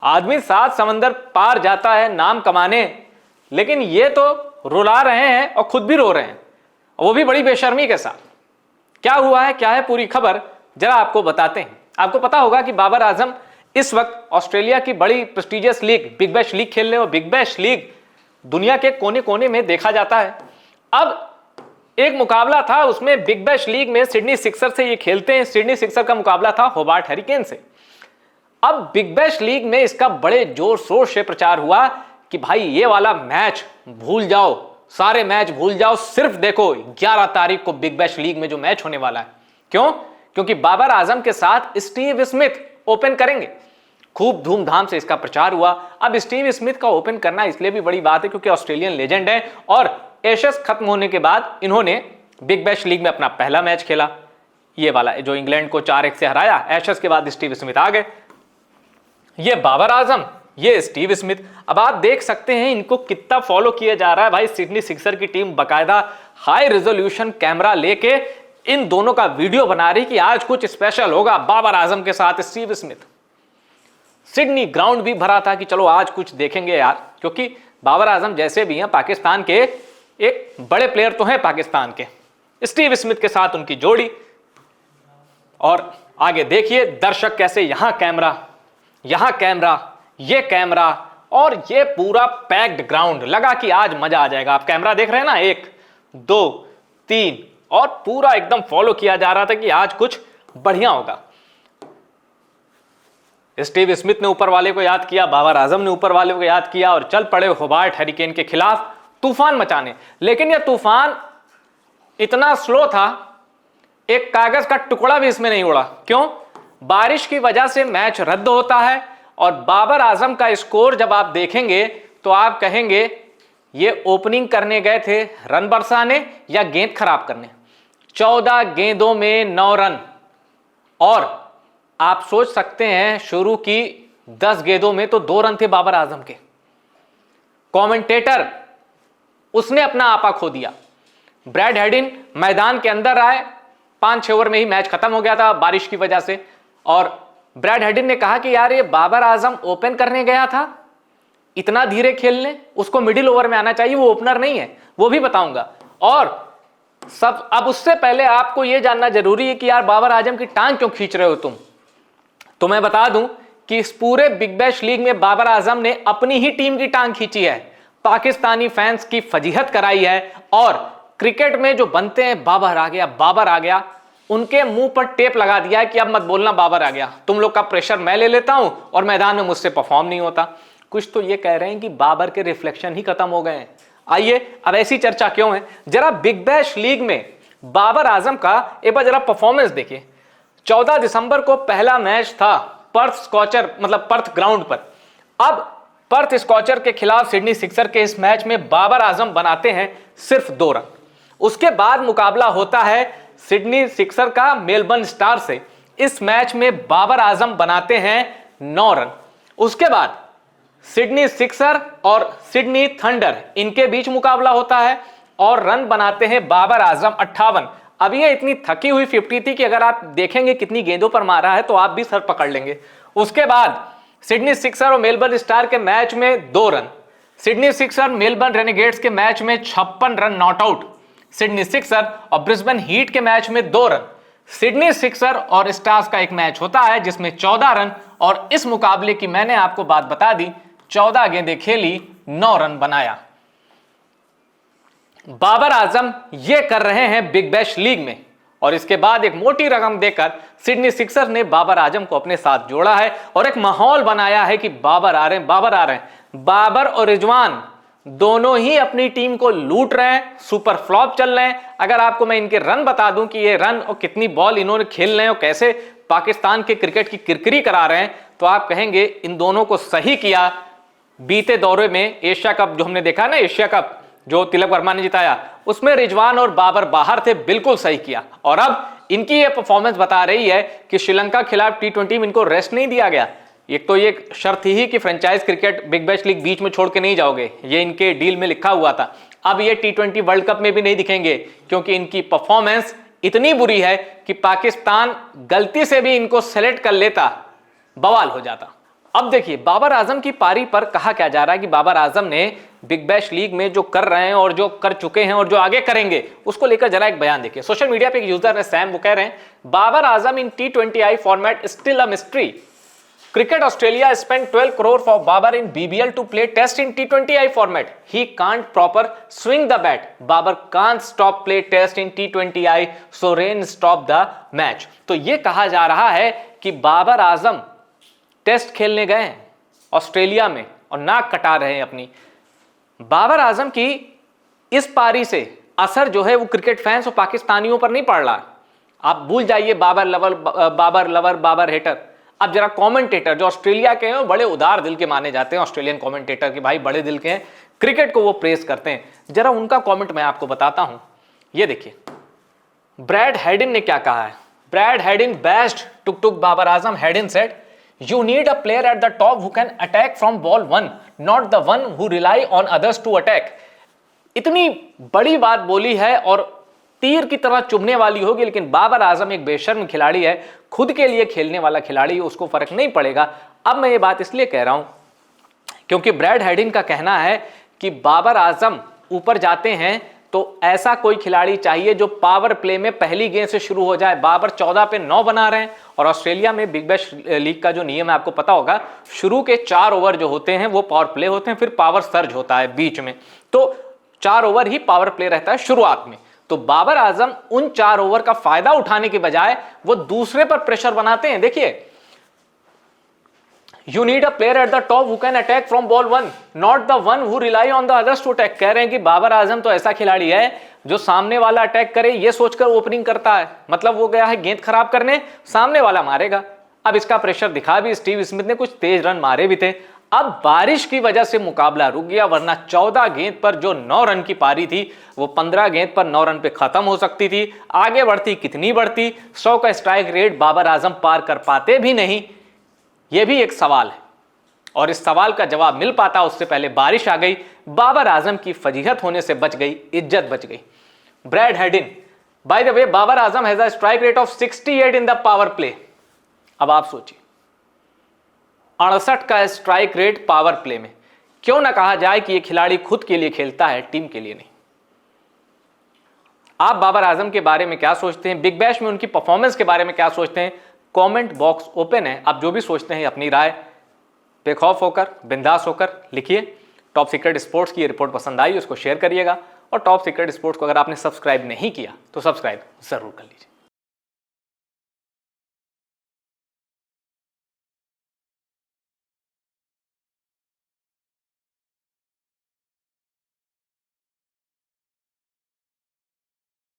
आदमी 7 समंदर पार जाता है नाम कमाने, लेकिन ये तो रुला रहे हैं और खुद भी रो रहे हैं, वो भी बड़ी बेशर्मी के साथ। क्या हुआ है, क्या है पूरी खबर, जरा आपको बताते हैं। आपको पता होगा कि बाबर आजम इस वक्त ऑस्ट्रेलिया की बड़ी prestigious league big Bash league खेल रहे हैं और बिग बैश लीग दुनिया के कोने कोने में देखा जाता है। अब एक मुकाबला था, उसमें बिग बैश लीग में सिडनी सिक्सर से ये खेलते हैं। सिडनी सिक्सर का मुकाबला था होबार्ट हरिकेन से। अब बिग बैश लीग में इसका बड़े जोर शोर से प्रचार हुआ कि भाई ये वाला मैच भूल जाओ, सारे मैच भूल जाओ, सिर्फ देखो 11 तारीख को बिग बैश लीग में जो मैच होने वाला है। क्यों? क्योंकि बाबर आजम के साथ स्टीव स्मिथ ओपन करेंगे। खूब धूमधाम से इसका प्रचार हुआ। अब स्टीव स्मिथ का ओपन करना इसलिए भी बड़ी बात है क्योंकि ऑस्ट्रेलियन लेजेंड है और एशेस खत्म होने के बाद इन्होंने बिग बैश लीग में अपना पहला मैच खेला, ये वाला जो इंग्लैंड को 4-1 से हराया। एशेस के बाद स्टीव स्मिथ आ गए, ये बाबर आजम, ये स्टीव स्मिथ। अब आप देख सकते हैं इनको कितना फॉलो किया जा रहा है। भाई सिडनी सिक्सर की टीम बकायदा हाई रेजोल्यूशन कैमरा लेके इन दोनों का वीडियो बना रही कि आज कुछ स्पेशल होगा बाबर आजम के साथ स्टीव स्मिथ। सिडनी ग्राउंड भी भरा था कि चलो आज कुछ देखेंगे यार, क्योंकि बाबर आजम जैसे भी हैं पाकिस्तान के एक बड़े प्लेयर तो हैं पाकिस्तान के, स्टीव स्मिथ के साथ उनकी जोड़ी। और आगे देखिए दर्शक कैसे यहां कैमरा, ये कैमरा और ये पूरा पैक्ड ग्राउंड, लगा कि आज मजा आ जाएगा। आप कैमरा देख रहे हैं ना, 1 2 3, और पूरा एकदम फॉलो किया जा रहा था कि आज कुछ बढ़िया होगा। स्टीव स्मिथ ने ऊपर वाले को याद किया, बाबर आजम ने ऊपर वाले को याद किया और चल पड़े होबार्ट हरिकेन के खिलाफ तूफान मचाने। लेकिन यह तूफान इतना स्लो था, एक कागज का टुकड़ा भी इसमें नहीं उड़ा। क्यों? बारिश की वजह से मैच रद्द होता है और बाबर आजम का स्कोर जब आप देखेंगे तो आप कहेंगे ये ओपनिंग करने गए थे रन बरसाने या गेंद खराब करने। 14 गेंदों में 9 रन, और आप सोच सकते हैं शुरू की 10 गेंदों में तो 2 रन थे बाबर आजम के। कमेंटेटर उसने अपना आपा खो दिया। ब्रैड हेडिन मैदान के अंदर आए, 5-6 ओवर में ही मैच खत्म हो गया था बारिश की वजह से, और ब्रैड हेडिन ने कहा कि यार ये बाबर आजम ओपन करने गया था, इतना धीरे खेलने, उसको मिडिल ओवर में आना चाहिए, वो ओपनर नहीं है, वो भी बताऊंगा। और सब अब उससे पहले आपको यह जानना जरूरी है कि यार बाबर आजम की टांग क्यों खींच रहे हो तुम। तो मैं बता दूं कि इस पूरे बिग बैश लीग में बाबर आजम ने अपनी ही टीम की टांग खींची है, पाकिस्तानी फैंस की फजीहत कराई है। और क्रिकेट में जो बनते हैं बाबर आ गया, बाबर आ गया, उनके मुंह पर टेप लगा दिया है कि अब मत बोलना बाबर आ गया, तुम लोग का प्रेशर मैं ले लेता हूं और मैदान में मुझसे परफॉर्म नहीं होता। कुछ तो ये कह रहे हैं कि बाबर के रिफ्लेक्शन ही खत्म हो गए हैं। आइए अब ऐसी चर्चा क्यों है, जरा बिग बैश लीग में बाबर आजम का एक बार जरा परफॉर्मेंस देखिए। 14 दिसंबर को पहला मैच था पर्थ स्कॉचर मतलब पर्थ ग्राउंड पर। अब पर्थ स्कॉचर के खिलाफ सिडनी सिक्सर के इस मैच में बाबर आजम बनाते हैं सिर्फ 2 रन। उसके बाद मुकाबला होता है सिडनी सिक्सर का मेलबर्न स्टार से। इस मैच में बाबर आजम बनाते हैं 9 रन। उसके बाद सिडनी सिक्सर और सिडनी थंडर, इनके बीच मुकाबला होता है और रन बनाते हैं बाबर आजम 58। अब ये इतनी थकी हुई 50 थी कि अगर आप देखेंगे कितनी गेंदों पर मारा है तो आप भी सर पकड़ लेंगे। उसके बाद सिडनी सिक्सर और मेलबर्न स्टार के मैच में 2 run, Sydney sixer Melbourne Renegades के मैच में 56 run not out, Sydney sixer और ब्रिस्बेन हीट के मैच में 2 रन। सिडनी सिक्सर और स्टार्स का एक मैच होता है जिसमें 14 रन, और इस मुकाबले की मैंने आपको बात बता दी, 14 गेंदें खेली, 9 रन बनाया। बाबर आजम ये कर रहे हैं बिग बैश लीग में, और इसके बाद एक मोटी रकम देकर सिडनी सिक्सर ने बाबर आजम को अपने साथ जोड़ा है और एक माहौल बनाया है कि बाबर आ रहे हैं, बाबर आ रहे हैं। बाबर और रिजवान दोनों ही अपनी टीम को लूट रहे हैं, सुपर फ्लॉप चल रहे हैं। अगर आपको मैं इनके रन बता दूं कि ये रन और कितनी बॉल इन्होंने खेल रहे हैं और कैसे पाकिस्तान के क्रिकेट की किरकिरी करा रहे हैं, तो आप कहेंगे इन दोनों को सही किया। बीते दौरे में एशिया कप जो हमने देखा ना, एशिया कप जो तिलक वर्मा ने जिताया, उसमें रिजवान और बाबर बाहर थे, बिल्कुल सही किया। और अब इनकी ये परफॉर्मेंस बता रही है कि श्रीलंका खिलाफ T20 में इनको रेस्ट नहीं दिया गया। एक तो ये शर्त ही कि franchise cricket Big Bash League बीच में छोड़ के नहीं जाओगे, ये इनके डील में लिखा हुआ था। अब ये T20 वर्ल्ड कप में भी नहीं दिखेंगे क्योंकि इनकी परफॉर्मेंस इतनी बुरी है कि पाकिस्तान गलती से भी इनको सेलेक्ट कर लेता, बवाल हो जाता। अब देखिए बाबर आजम की पारी पर कहा क्या जा रहा है कि बाबर आजम ने बिग बैश लीग में जो कर रहे हैं और जो कर चुके हैं और जो आगे करेंगे उसको लेकर जरा एक बयान देखिए। सोशल मीडिया पे एक यूजर है सैम, वो कह रहे हैं बाबर आजम इन T20I format still a mystery. Cricket Australia spend 12 crore for Babar in BBL to play test in T20I format. He can't proper swing the bat. Babar can't stop play test in T20I, so rain stop the match. तो ये कहा जा रहा है कि Babar Azam test खेलने गए हैं ऑस्ट्रेलिया में और नाक कटा रहे हैं अपनी। बाबर आजम की इस पारी से असर जो है वो क्रिकेट फैंस और पाकिस्तानियों पर नहीं पड़ रहा। आप भूल जाइए बाबर लवर बाबर हेटर। अब जरा कमेंटेटर जो ऑस्ट्रेलिया के हैं बड़े उदार दिल के माने जाते हैं, ऑस्ट्रेलियन कमेंटेटर कि भाई बड़े दिल के हैं, क्रिकेट को वो प्रेस करते हैं। जरा उनका कमेंट मैं आपको बताता हूं, ये देखिए ब्रैड हेडिन ने क्या कहा है। Brad Haddin best took Babar Azam. Haddin said You need a player at the top who can attack from ball 1, not the one who rely on others to attack. इतनी बड़ी बात बोली है और तीर की तरह चुभने वाली होगी, लेकिन बाबर आजम एक बेशर्म खिलाड़ी है, खुद के लिए खेलने वाला खिलाड़ी है, उसको फर्क नहीं पड़ेगा। अब मैं ये बात इसलिए कह रहा हूं क्योंकि ब्रैड हेडिन का कहना है कि बाबर आजम ऊपर जाते हैं तो ऐसा कोई खिलाड़ी चाहिए जो पावर प्ले में पहली गेंद से शुरू हो जाए। बाबर 14 पे 9 बना रहे हैं और ऑस्ट्रेलिया में बिग बैश लीग का जो नियम है आपको पता होगा, शुरू के 4 ओवर जो होते हैं वो पावर प्ले होते हैं, फिर पावर सर्ज होता है बीच में, तो 4 ओवर ही पावर प्ले रहता है शुरुआत में। तो बाबर आजम उन 4 ओवर का फायदा उठाने के बजाय वो दूसरे पर प्रेशर बनाते हैं। देखिए You need a player at the top who can attack from ball 1, not the one who rely on the others to attack. कह रहे हैं कि बाबर आजम तो ऐसा खिलाड़ी है जो सामने वाला अटैक करे ये सोचकर ओपनिंग करता है, मतलब वो गया है गेंद खराब करने, सामने वाला मारेगा। अब इसका प्रेशर दिखा भी स्टीव स्मिथ ने, कुछ तेज रन मारे भी थे। अब बारिश की वजह से मुकाबला रुक गया, वरना 14 गेंद पर जो 9 रन की पारी थी वो 15 गेंद पर 9 रन पे खत्म हो सकती थी। आगे बढ़ती कितनी बढ़ती, 100 का स्ट्राइक रेट बाबर आजम पार कर पाते भी नहीं, यह भी एक सवाल है और इस सवाल का जवाब मिल पाता उससे पहले बारिश आ गई। बाबर आजम की फजीहत होने से बच गई, इज्जत बच गई। Brad Haddin, by the way Babar Azam has a strike rate of 68 in the power play. अब आप सोचिए 68 का स्ट्राइक रेट पावर प्ले में, क्यों ना कहा जाए कि यह खिलाड़ी खुद के लिए खेलता है, टीम के लिए नहीं। आप बाबर आजम के बारे में क्या सोचते हैं, बिग बैश में उनकी परफॉर्मेंस के बारे में क्या सोचते हैं? कमेंट बॉक्स ओपन है, आप जो भी सोचते हैं अपनी राय बेखौफ होकर, बिंदास होकर लिखिए। टॉप सीक्रेट स्पोर्ट्स की ये रिपोर्ट पसंद आई उसको शेयर करिएगा और टॉप सीक्रेट स्पोर्ट्स को अगर आपने सब्सक्राइब नहीं किया तो सब्सक्राइब जरूर कर लीजिए।